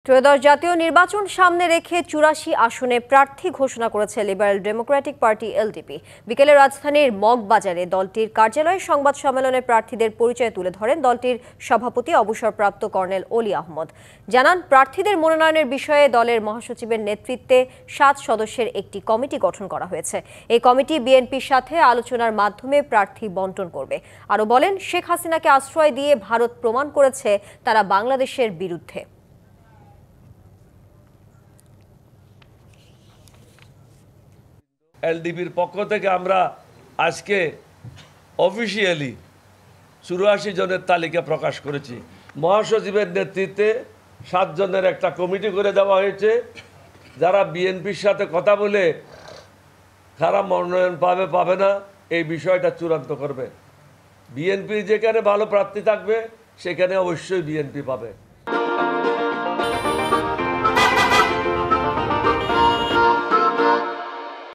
ত্রয়োদশ জাতীয় নির্বাচন সামনে রেখে ৮৪ আসনে প্রার্থী ঘোষণা করেছে লিবারেল ডেমোক্রেটিক পার্টি এলডিপি। বিকেলে রাজধানীর মগবাজারে দলটির কার্যালয়ে সংবাদ সম্মেলনে প্রার্থীদের পরিচয় তুলে ধরেন দলটির সভাপতি অবসরপ্রাপ্ত কর্নেল অলি আহমদ। জানান, প্রার্থীদের মনোনয়নের বিষয়ে দলের মহাসচিবের নেতৃত্বে ৭ সদস্যের একটি কমিটি গঠন করা হয়েছে। এই কমিটি বিএনপির সাথে আলোচনার মাধ্যমে প্রার্থী বণ্টন করবে। আরও বলেন, শেখ হাসিনাকে আশ্রয় দিয়ে ভারত প্রমাণ করেছে তারা বাংলাদেশের বিরুদ্ধে। এলডিপির পক্ষ থেকে আমরা আজকে অফিসিয়ালি ৮৪ জনের তালিকা প্রকাশ করেছি। মহাসচিবের নেতৃত্বে ৭ জনের একটা কমিটি করে দেওয়া হয়েছে, যারা বিএনপির সাথে কথা বলে খারাপ মনোনয়ন পাবে না এই বিষয়টা চূড়ান্ত করবে। বিএনপি যেখানে ভালো প্রার্থী থাকবে সেখানে অবশ্যই বিএনপি পাবে।